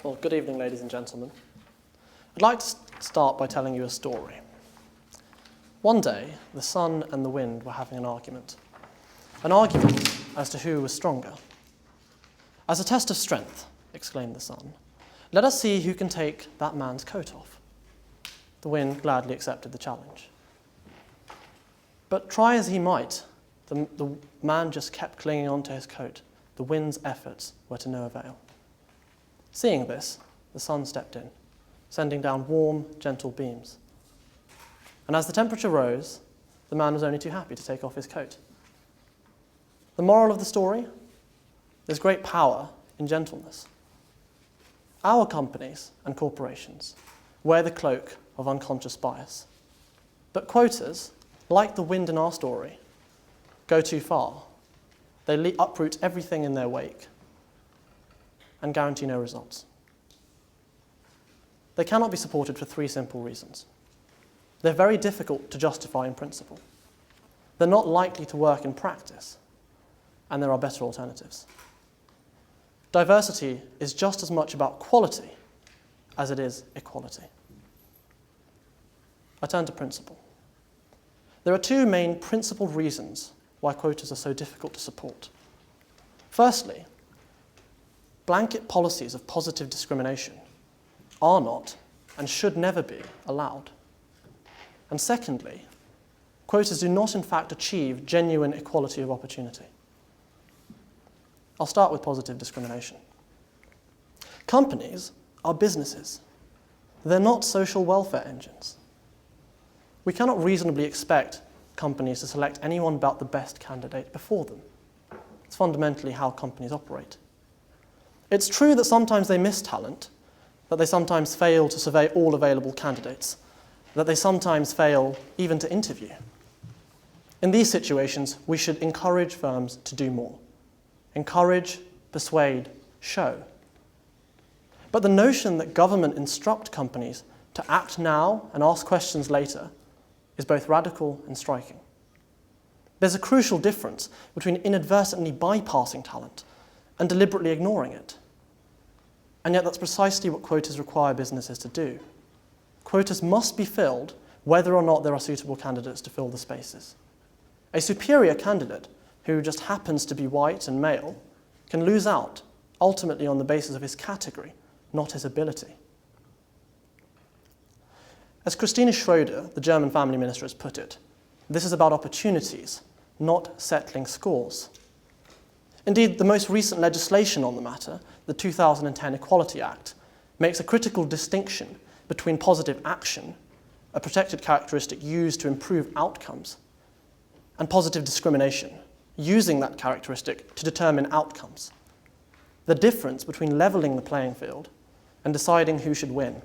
Well, good evening, ladies and gentlemen. I'd like to start by telling you a story. One day, the sun and the wind were having an argument as to who was stronger. "As a test of strength," exclaimed the sun, "let us see who can take that man's coat off." The wind gladly accepted the challenge. But try as he might, the man just kept clinging onto his coat. The wind's efforts were to no avail. Seeing this, the sun stepped in, sending down warm, gentle beams. And as the temperature rose, the man was only too happy to take off his coat. The moral of the story? There's great power in gentleness. Our companies and corporations wear the cloak of unconscious bias. But quotas, like the wind in our story, go too far. They uproot everything in their wake and guarantee no results. They cannot be supported for three simple reasons. They're very difficult to justify in principle. They're not likely to work in practice, and there are better alternatives. Diversity is just as much about quality as it is equality. I turn to principle. There are two main principled reasons why quotas are so difficult to support. Firstly, blanket policies of positive discrimination are not and should never be allowed. And secondly, quotas do not in fact achieve genuine equality of opportunity. I'll start with positive discrimination. Companies are businesses. They're not social welfare engines. We cannot reasonably expect companies to select anyone but the best candidate before them. It's fundamentally how companies operate. It's true that sometimes they miss talent, that they sometimes fail to survey all available candidates, that they sometimes fail even to interview. In these situations, we should encourage firms to do more. Encourage, persuade, show. But the notion that government instruct companies to act now and ask questions later is both radical and striking. There's a crucial difference between inadvertently bypassing talent and deliberately ignoring it. And yet that's precisely what quotas require businesses to do. Quotas must be filled whether or not there are suitable candidates to fill the spaces. A superior candidate who just happens to be white and male can lose out, ultimately on the basis of his category, not his ability. As Christina Schroeder, the German family minister, has put it, this is about opportunities, not settling scores. Indeed, the most recent legislation on the matter, the 2010 Equality Act, makes a critical distinction between positive action, a protected characteristic used to improve outcomes, and positive discrimination, using that characteristic to determine outcomes. The difference between levelling the playing field and deciding who should win.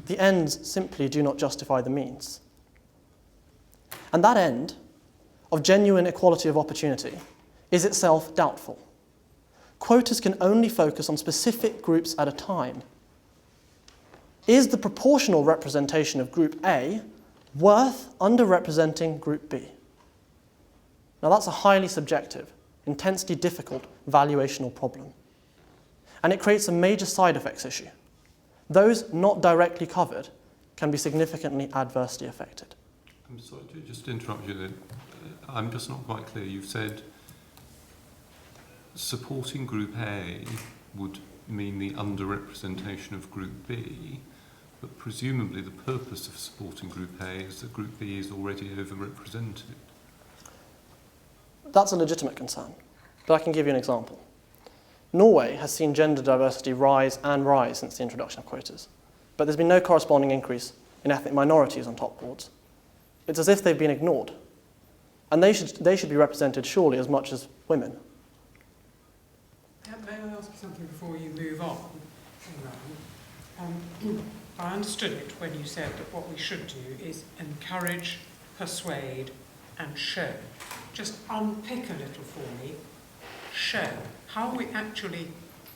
The ends simply do not justify the means. And that end, of genuine equality of opportunity, is itself doubtful. Quotas can only focus on specific groups at a time. Is the proportional representation of Group A worth underrepresenting Group B? Now that's a highly subjective, intensely difficult valuational problem. And it creates a major side effects issue. Those not directly covered can be significantly adversely affected. I'm sorry to just interrupt you then. I'm just not quite clear. You've said supporting Group A would mean the underrepresentation of Group B, but presumably the purpose of supporting Group A is that Group B is already overrepresented. That's a legitimate concern, but I can give you an example. Norway has seen gender diversity rise since the introduction of quotas, but there's been no corresponding increase in ethnic minorities on top boards. It's as if they've been ignored, and they should be represented surely as much as women. May I ask you something before you move on, Imran? I understood it when you said that what we should do is encourage, persuade, and show. Just unpick a little for me. Show. How are we actually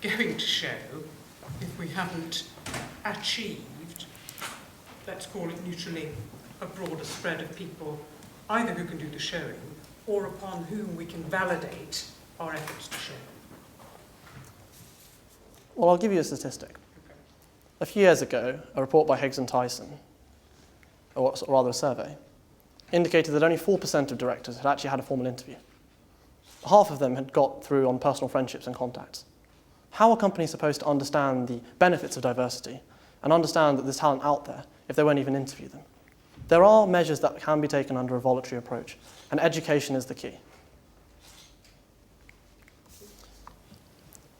going to show if we haven't achieved, let's call it neutrally, a broader spread of people, either who can do the showing or upon whom we can validate our efforts to show? Well, I'll give you a statistic. A few years ago, a report by Higgs and Tyson, or rather a survey, indicated that only 4% of directors had actually had a formal interview. Half of them had got through on personal friendships and contacts. How are companies supposed to understand the benefits of diversity and understand that there's talent out there if they won't even interview them? There are measures that can be taken under a voluntary approach, and education is the key.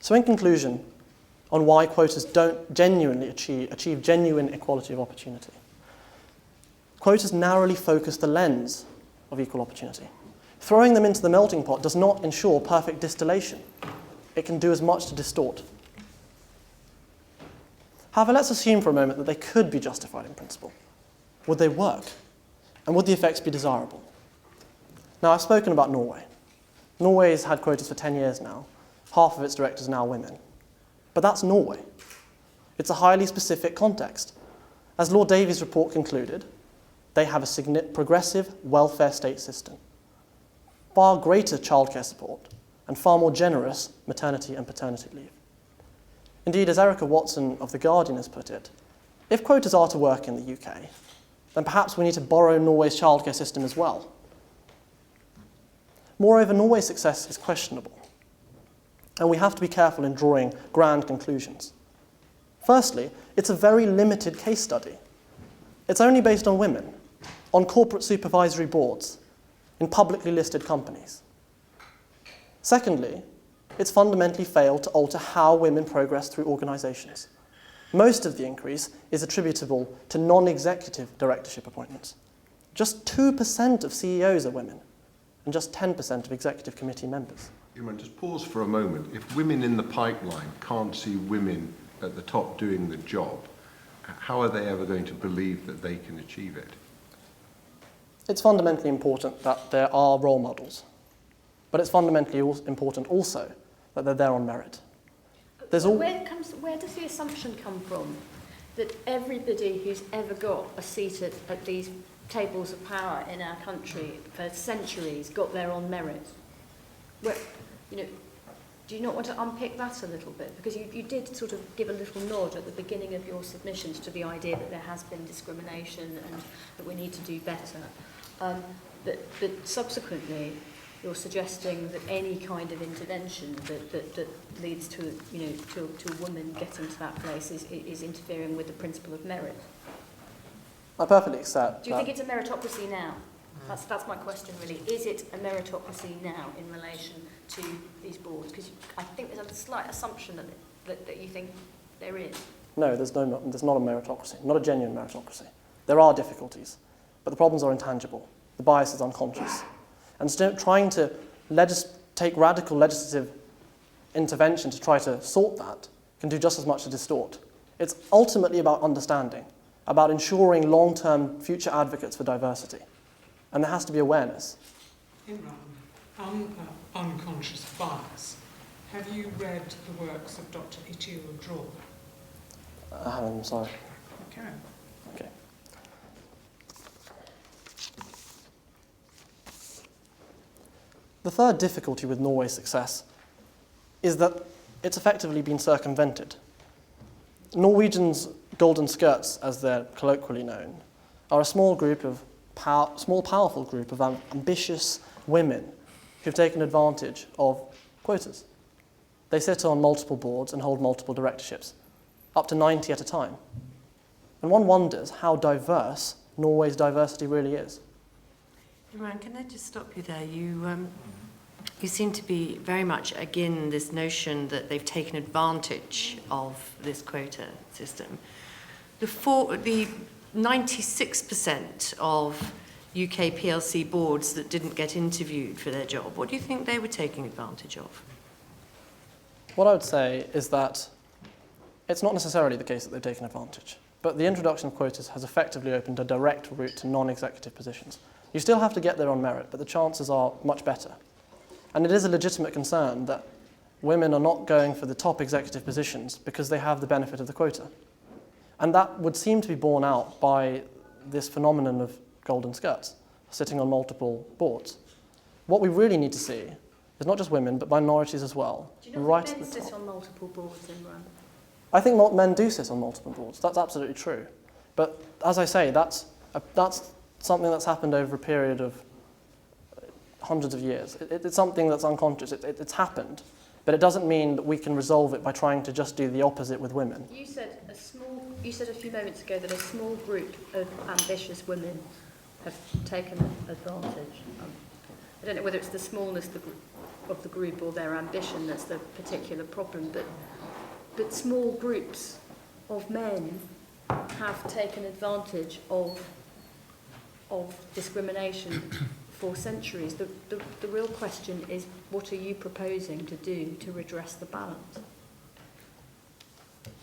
So in conclusion, on why quotas don't genuinely achieve genuine equality of opportunity, quotas narrowly focus the lens of equal opportunity. Throwing them into the melting pot does not ensure perfect distillation. It can do as much to distort. However, let's assume for a moment that they could be justified in principle. Would they work? And would the effects be desirable? Now, I've spoken about Norway. Norway has had quotas for 10 years now. Half of its directors are now women. But that's Norway. It's a highly specific context. As Lord Davies' report concluded, they have a progressive welfare state system, far greater childcare support, and far more generous maternity and paternity leave. Indeed, as Erica Watson of The Guardian has put it, if quotas are to work in the UK, then perhaps we need to borrow Norway's childcare system as well. Moreover, Norway's success is questionable, and we have to be careful in drawing grand conclusions. Firstly, it's a very limited case study. It's only based on women, on corporate supervisory boards, in publicly listed companies. Secondly, it's fundamentally failed to alter how women progress through organisations. Most of the increase is attributable to non-executive directorship appointments. Just 2% of CEOs are women, and just 10% of executive committee members. Imran, just pause for a moment. If women in the pipeline can't see women at the top doing the job, how are they ever going to believe that they can achieve it? It's fundamentally important that there are role models, but it's fundamentally important also that they're there on merit. Where does the assumption come from that everybody who's ever got a seat at these tables of power in our country for centuries got there on merit? Do you not want to unpick that a little bit? Because you did sort of give a little nod at the beginning of your submissions to the idea that there has been discrimination and that we need to do better. But subsequently, you're suggesting that any kind of intervention that leads to a woman getting to that place is interfering with the principle of merit. I perfectly accept. Do you think it's a meritocracy now? That's my question, really. Is it a meritocracy now in relation to these boards? Because I think there's a slight assumption that you think there is. No, there's not a meritocracy, not a genuine meritocracy. There are difficulties, but the problems are intangible. The bias is unconscious. And trying to take radical legislative intervention to try to sort that can do just as much to distort. It's ultimately about understanding, about ensuring long-term future advocates for diversity. And there has to be awareness. Imran, unconscious bias. Have you read the works of Dr. Itil Draw? I'm sorry. Okay. Okay. The third difficulty with Norway's success is that it's effectively been circumvented. Norwegians' golden skirts, as they're colloquially known, are a small, powerful group of ambitious women who've taken advantage of quotas. They sit on multiple boards and hold multiple directorships, up to 90 at a time. And one wonders how diverse Norway's diversity really is. Imran, can I just stop you there? You seem to be very much again this notion that they've taken advantage of this quota system. The 96% of UK PLC boards that didn't get interviewed for their job, what do you think they were taking advantage of? What I would say is that it's not necessarily the case that they've taken advantage, but the introduction of quotas has effectively opened a direct route to non-executive positions. You still have to get there on merit, but the chances are much better. And it is a legitimate concern that women are not going for the top executive positions because they have the benefit of the quota. And that would seem to be borne out by this phenomenon of golden skirts, sitting on multiple boards. What we really need to see is not just women, but minorities as well. Do you know right if at men the sit top. on multiple boards, Imran? I think men do sit on multiple boards. That's absolutely true. But as I say, that's something that's happened over a period of hundreds of years. It's something that's unconscious. It's happened. But it doesn't mean that we can resolve it by trying to just do the opposite with women. You said a few moments ago that a small group of ambitious women have taken advantage. I don't know whether it's the smallness of the group or their ambition that's the particular problem, but small groups of men have taken advantage of discrimination for centuries. The real question is, what are you proposing to do to redress the balance?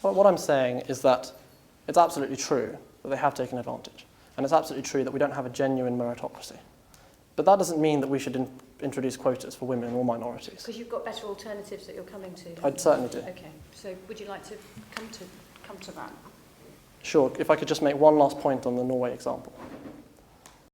Well, what I'm saying is that it's absolutely true that they have taken advantage. And it's absolutely true that we don't have a genuine meritocracy. But that doesn't mean that we should introduce quotas for women or minorities. Because you've got better alternatives that you're coming to. I certainly do. Okay, so would you like to come to that? Sure, if I could just make one last point on the Norway example.